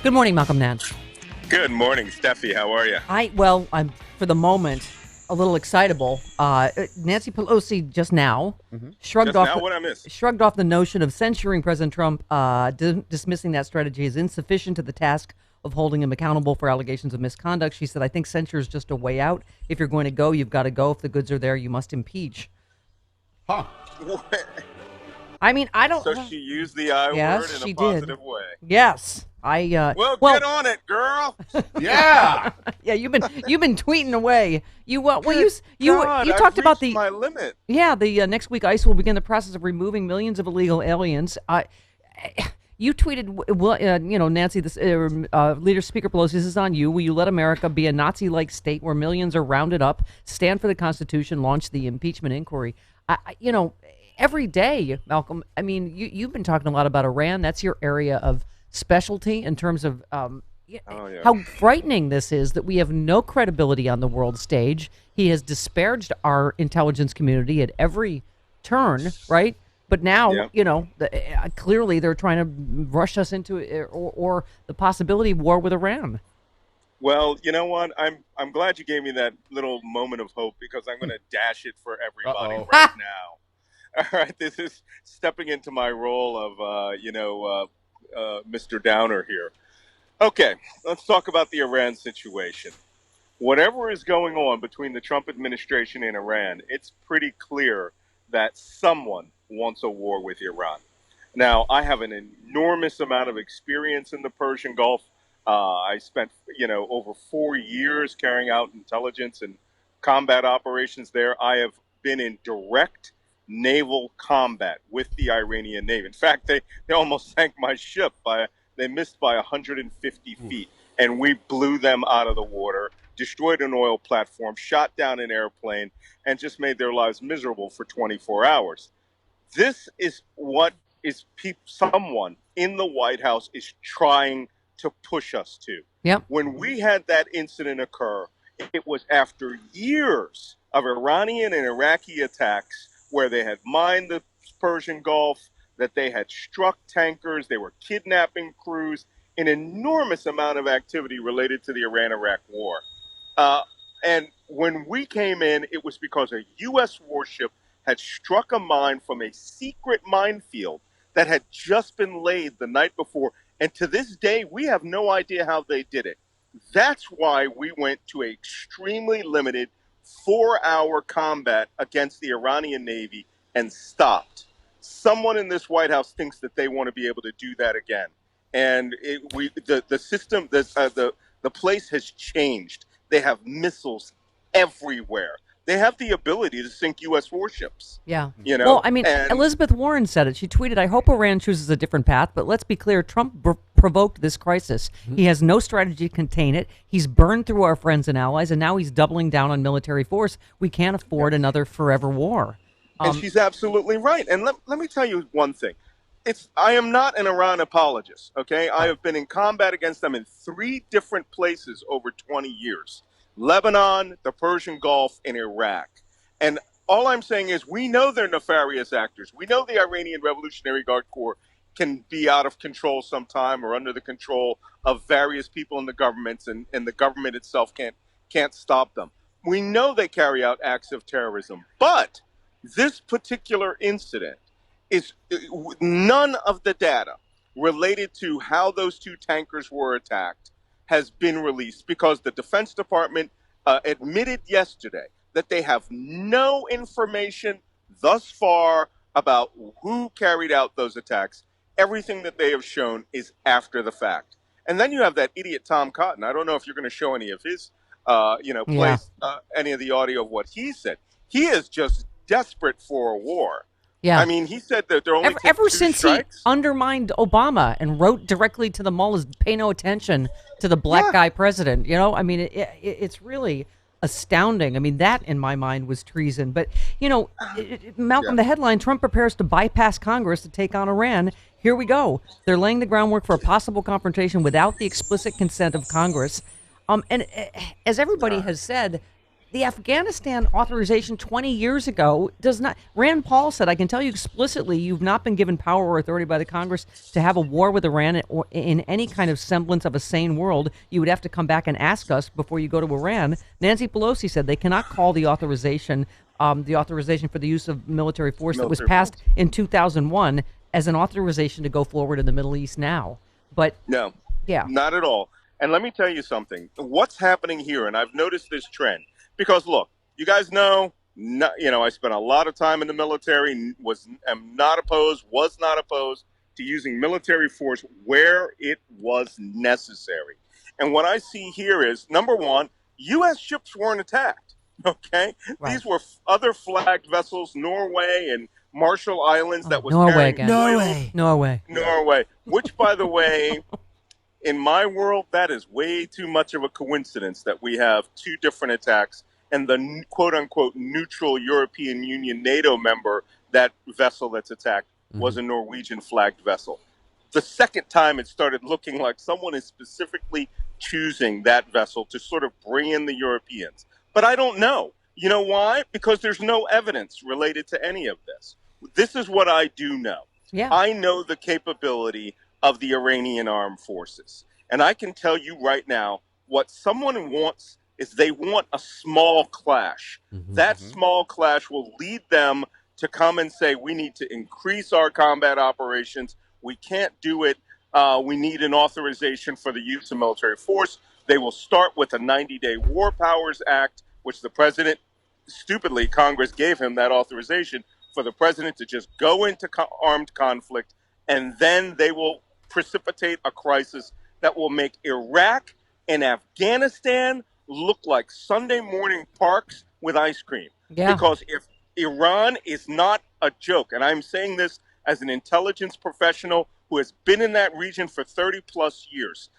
Good morning, Malcolm Nance. Good morning, Steffi. How are you? I'm for the moment a little excitable. Nancy Pelosi just now shrugged Just off now, what I missed? shrugged off the notion of censuring President Trump, dismissing that strategy as insufficient to the task of holding him accountable for allegations of misconduct. She said, "I think censure is just a way out. If you're going to go, you've got to go. If the goods are there, you must impeach." Huh. I mean, I don't. So she used the I word Yes, in she a did. positive way. Yes, Well, well, get on it, girl. Yeah. yeah, you've been tweeting away. God, You I've talked about reached my limit. the next week ICE will begin the process of removing millions of illegal aliens. You tweeted, Nancy, this Leader Speaker Pelosi, this is on you. Will you let America be a Nazi-like state where millions are rounded up, stand for the Constitution, launch the impeachment inquiry? Every day, Malcolm. I mean, you've been talking a lot about Iran. That's your area of specialty in terms of Yeah. how frightening this is, that we have no credibility on the world stage. He has disparaged our intelligence community at every turn, right? But now, Yeah. clearly they're trying to rush us into or the possibility of war with Iran. Well, you know what? I'm glad you gave me that little moment of hope because I'm going to dash it for everybody Uh-oh. right now. All right, this is stepping into my role of Mr. Downer here. Okay, let's talk about the Iran situation. Whatever is going on between the Trump administration and Iran, it's pretty clear that someone wants a war with Iran. Now, I have an enormous amount of experience in the Persian Gulf. I spent, over 4 years carrying out intelligence and combat operations there. I have been in direct naval combat with the Iranian Navy. In fact, they almost sank my ship. They missed by 150 feet, and we blew them out of the water, destroyed an oil platform, shot down an airplane, and just made their lives miserable for 24 hours. This is what someone in the White House is trying to push us to. Yep. When we had that incident occur, it was after years of Iranian and Iraqi attacks where they had mined the Persian Gulf, that they had struck tankers, they were kidnapping crews, an enormous amount of activity related to the Iran-Iraq war. And when we came in, it was because a U.S. warship had struck a mine from a secret minefield that had just been laid the night before. And to this day, we have no idea how they did it. That's why we went to an extremely limited 4-hour combat against the Iranian Navy and stopped. Someone in this White House thinks that they want to be able to do that again. And the place has changed. They have missiles everywhere. They have the ability to sink U.S. warships. Yeah. Well, I mean, Elizabeth Warren said it. She tweeted, "I hope Iran chooses a different path, but let's be clear, Trump provoked this crisis. He has no strategy to contain it. He's burned through our friends and allies, and now he's doubling down on military force. We can't afford another forever war." And she's absolutely right. And let me tell you one thing. I am not an Iran apologist, okay? I have been in combat against them in 3 different places over 20 years. Lebanon, the Persian Gulf, and Iraq. And all I'm saying is we know they're nefarious actors. We know the Iranian Revolutionary Guard Corps can be out of control sometime or under the control of various people in the governments, and the government itself can't stop them. We know they carry out acts of terrorism. But this particular incident is none of the data related to how those 2 tankers were attacked has been released because the Defense Department admitted yesterday that they have no information thus far about who carried out those attacks. Everything that they have shown is after the fact. And then you have that idiot Tom Cotton. I don't know if you're going to show any of his, any of the audio of what he said. He is just desperate for a war. Yeah. I mean, he said that there only ever 2 since strikes. he undermined Obama and wrote directly to the mullahs, "Pay no attention to the black guy president." I mean, it's really astounding. I mean, that in my mind was treason. But Malcolm, the headline: Trump prepares to bypass Congress to take on Iran. Here we go. They're laying the groundwork for a possible confrontation without the explicit consent of Congress. And as everybody has said, the Afghanistan authorization 20 years ago does not. Rand Paul said, I can tell you explicitly, you've not been given power or authority by the Congress to have a war with Iran or in any kind of semblance of a sane world. You would have to come back and ask us before you go to Iran. Nancy Pelosi said they cannot call the authorization for the use of military force that was passed in 2001 as an authorization to go forward in the Middle East now. But No, yeah, not at all. And let me tell you something. What's happening here, and I've noticed this trend, because look, you guys know, I spent a lot of time in the military, was not opposed to using military force where it was necessary. And what I see here is, number one, U.S. ships weren't attacked. Okay, right. these were other flagged vessels, Norway and Marshall Islands, that was Norway carrying again. oil. Norway. Which, by the way, in my world, that is way too much of a coincidence that we have two different attacks, and the quote-unquote neutral European Union NATO member, that vessel that's attacked, was a Norwegian-flagged vessel. The second time it started looking like someone is specifically choosing that vessel to sort of bring in the Europeans. But I don't know. You know why? Because there's no evidence related to any of this. This is what I do know. Yeah. I know the capability of the Iranian armed forces. And I can tell you right now, what someone wants is they want a small clash. That small clash will lead them to come and say, we need to increase our combat operations. We can't do it. We need an authorization for the use of military force. They will start with a 90-day War Powers Act, which the president, stupidly, Congress gave him that authorization for the president to just go into armed conflict, and then they will precipitate a crisis that will make Iraq and Afghanistan look like Sunday morning parks with ice cream. Yeah. Because if Iran is not a joke, and I'm saying this as an intelligence professional who has been in that region for 30 plus years,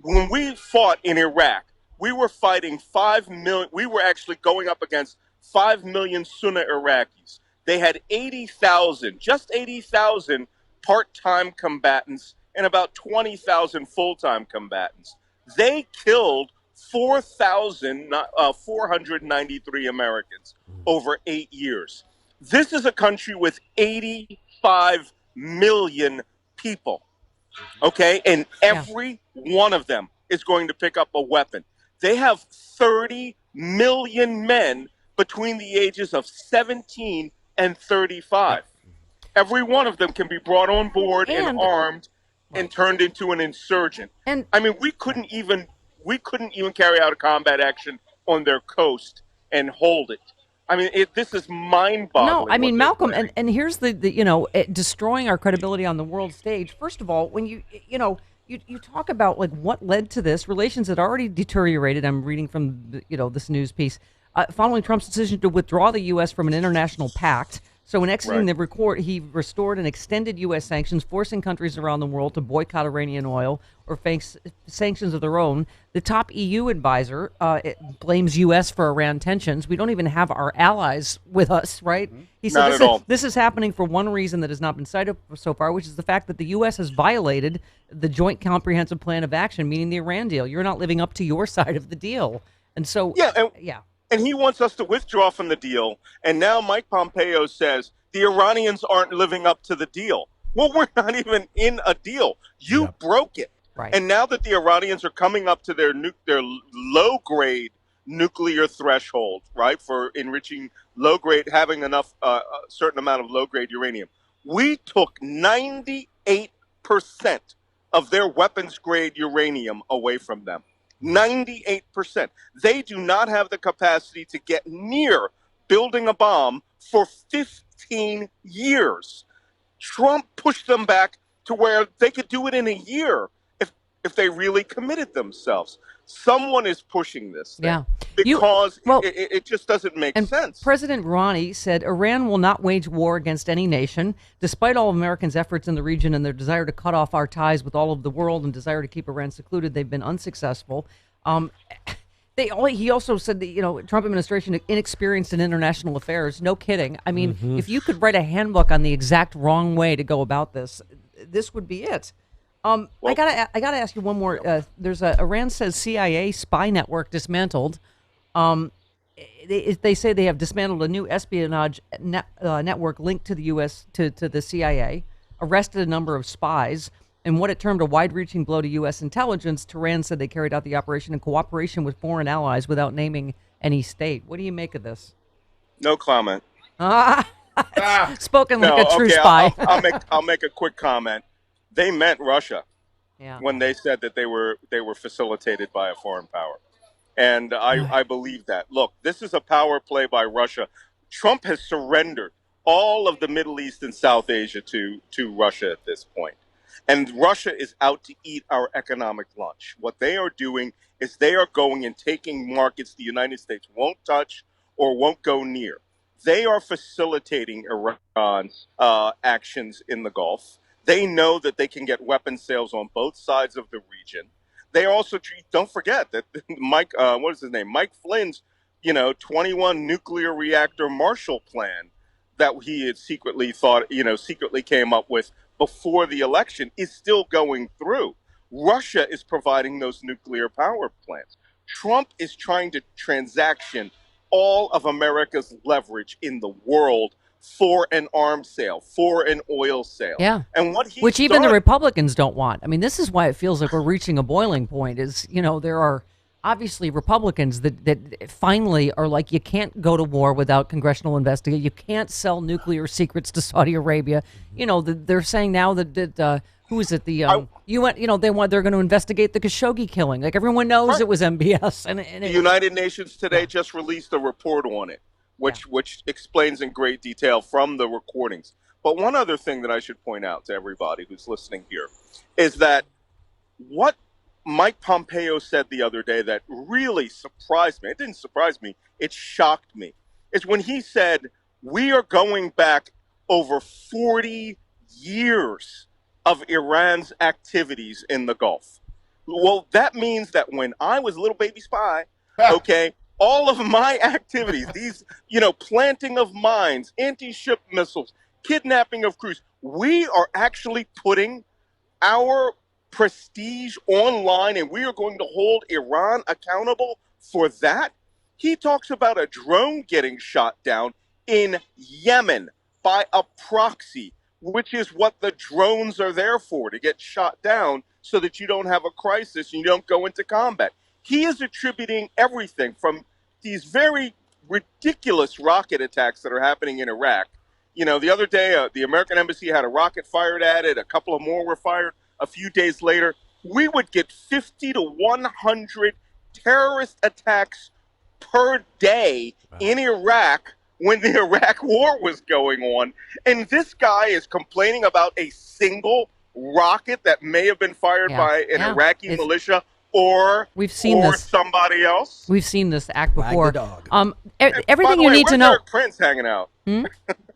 when we fought in Iraq, we were fighting 5 million. We were actually going up against 5 million Sunni Iraqis. They had 80,000, just 80,000 part-time combatants and about 20,000 full-time combatants. They killed 4,493 Americans over 8 years. This is a country with 85 million people. Okay, and every one of them is going to pick up a weapon. They have 30 million men between the ages of 17 and 35. Every one of them can be brought on board and armed and turned into an insurgent. And I mean, we couldn't even carry out a combat action on their coast and hold it. I mean, this is mind-boggling. No, I mean, Malcolm, and here's the destroying our credibility on the world stage. First of all, when you talk about like what led to this, relations had already deteriorated. I'm reading from this news piece following Trump's decision to withdraw the U.S. from an international pact. So in exiting the record, he restored and extended U.S. sanctions, forcing countries around the world to boycott Iranian oil or face sanctions of their own. The top EU advisor blames U.S. for Iran tensions. We don't even have our allies with us, right? He said this is happening for one reason that has not been cited so far, which is the fact that the U.S. has violated the Joint Comprehensive Plan of Action, meaning the Iran deal. You're not living up to your side of the deal. And so, And he wants us to withdraw from the deal. And now Mike Pompeo says the Iranians aren't living up to the deal. Well, we're not even in a deal. You broke it. Right. And now that the Iranians are coming up to their low-grade nuclear threshold, right, for enriching low-grade, having enough, a certain amount of low-grade uranium, we took 98% of their weapons-grade uranium away from them. 98%. They do not have the capacity to get near building a bomb for 15 years. Trump pushed them back to where they could do it in a year if they really committed themselves. Someone is pushing this thing because it just doesn't make sense. President Rouhani said Iran will not wage war against any nation, despite all Americans' efforts in the region and their desire to cut off our ties with all of the world and desire to keep Iran secluded. They've been unsuccessful. He also said that, Trump administration inexperienced in international affairs. No kidding. I mean, if you could write a handbook on the exact wrong way to go about this, this would be it. I gotta ask you one more. Iran says CIA spy network dismantled. they say they have dismantled a new espionage network linked to the U.S. to the CIA, arrested a number of spies, and what it termed a wide-reaching blow to U.S. intelligence. Tehran said they carried out the operation in cooperation with foreign allies without naming any state. What do you make of this? No comment. Spoken like a true okay, spy. I'll make a quick comment. They meant Russia Yeah. when they said that they were facilitated by a foreign power. And I believe that. Look, this is a power play by Russia. Trump has surrendered all of the Middle East and South Asia to Russia at this point. And Russia is out to eat our economic lunch. What they are doing is they are going and taking markets the United States won't touch or won't go near. They are facilitating Iran's actions in the Gulf. They know that they can get weapon sales on both sides of the region. They also don't forget that Mike, what is his name? Mike Flynn's, 21 nuclear reactor Marshall Plan that he had secretly came up with before the election is still going through. Russia is providing those nuclear power plants. Trump is trying to transaction all of America's leverage in the world for an arms sale, for an oil sale. Yeah. And which even the Republicans don't want. I mean, this is why it feels like we're reaching a boiling point is, there are obviously Republicans that finally are like, you can't go to war without congressional investigation. You can't sell nuclear secrets to Saudi Arabia. They're saying now that who is it? The UN. They're going to investigate the Khashoggi killing. Like everyone knows it was MBS. And the United Nations today just released a report on it, which explains in great detail from the recordings. But one other thing that I should point out to everybody who's listening here is that what Mike Pompeo said the other day that really surprised me. It didn't surprise me. It shocked me. Is when he said, we are going back over 40 years of Iran's activities in the Gulf. Well, that means that when I was a little baby spy, okay, all of my activities, these, planting of mines, anti-ship missiles, kidnapping of crews, we are actually putting our prestige online and we are going to hold Iran accountable for that. He talks about a drone getting shot down in Yemen by a proxy, which is what the drones are there for, to get shot down so that you don't have a crisis and you don't go into combat. He is attributing everything from these very ridiculous rocket attacks that are happening in Iraq. The other day, the American embassy had a rocket fired at it. A couple of more were fired. A few days later, we would get 50 to 100 terrorist attacks per day in Iraq when the Iraq war was going on. And this guy is complaining about a single rocket that may have been fired by an Iraqi militia or somebody else. We've seen this act before. By Everything the you way, need to where's know. Eric Prince hanging out?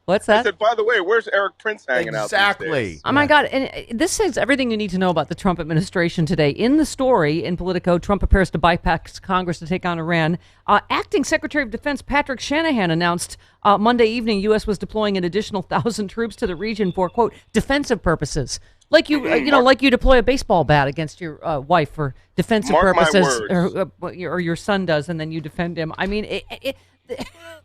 What's that? I said, by the way, where's Eric Prince hanging out? Exactly. Oh my God! And this says everything you need to know about the Trump administration today. In the story in Politico, Trump prepares to bypass Congress to take on Iran. Acting Secretary of Defense Patrick Shanahan announced Monday evening U.S. was deploying an additional 1,000 troops to the region for quote defensive purposes. Like like you deploy a baseball bat against your wife for defensive purposes, or your son does, and then you defend him. I mean,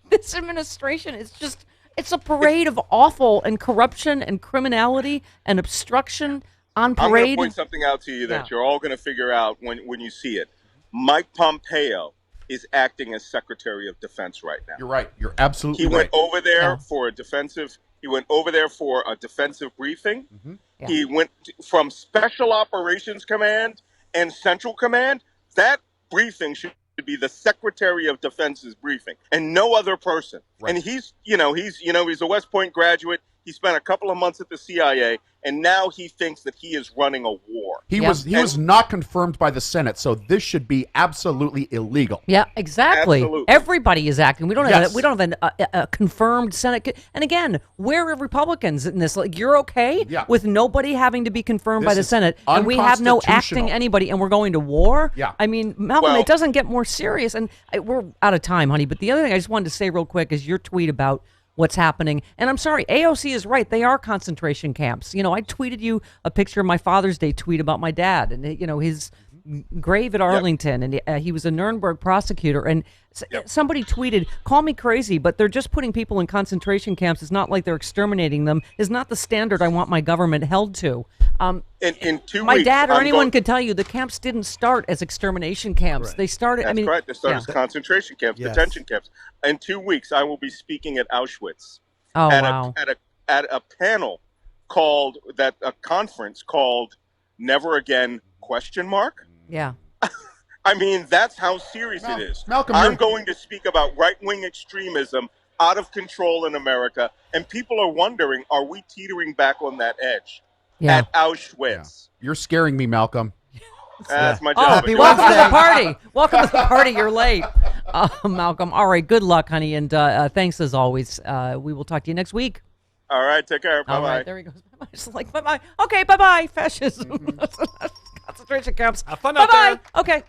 this administration is just. It's a parade of awful and corruption and criminality and obstruction on parade. I'm going to point something out to you that you're all going to figure out when you see it. Mike Pompeo is acting as Secretary of Defense right now. You're right. You're absolutely right. He went over there for a defensive. He went over there for a defensive briefing. Mm-hmm. Yeah. He went from Special Operations Command and Central Command. That briefing should be the Secretary of Defense's briefing and no other person. Right. And he's a West Point graduate. He spent a couple of months at the CIA, and now he thinks that he is running a war. He was not confirmed by the Senate, so this should be absolutely illegal. Yeah, exactly. Absolutely. Everybody is acting. We don't have a confirmed Senate. And again, where are Republicans in this? Like, you're okay with nobody having to be confirmed by the Senate, and we have no acting anybody, and we're going to war? Yeah. I mean, Malcolm, it doesn't get more serious. And we're out of time, honey. But the other thing I just wanted to say real quick is your tweet about what's happening. And I'm sorry, AOC is right. They are concentration camps. I tweeted you a picture of my Father's Day tweet about my dad and, his grave at Arlington, and he was a Nuremberg prosecutor. And somebody tweeted, "Call me crazy, but they're just putting people in concentration camps. It's not like they're exterminating them. Is not the standard I want my government held to." In 2 my weeks, dad or anyone could tell you the camps didn't start as extermination camps. Right. They started. That's correct. They started as concentration camps, Yes. detention camps. In 2 weeks, I will be speaking at Auschwitz. Oh, at wow. at a panel called a conference called "Never Again?" ? Yeah. I mean, that's how serious it is. Malcolm, I'm going to speak about right-wing extremism out of control in America, and people are wondering, are we teetering back on that edge at Auschwitz? You're scaring me, Malcolm. That's my Oh, job. welcome to the party. Welcome to the party. You're late, Malcolm. All right. Good luck, honey. And thanks as always. We will talk to you next week. All right. Take care. Bye-bye. All right. There he goes. Bye-bye. Just like, bye-bye. Okay. Bye-bye. Fascism. Concentration camps. Have fun out Bye-bye. there. Okay.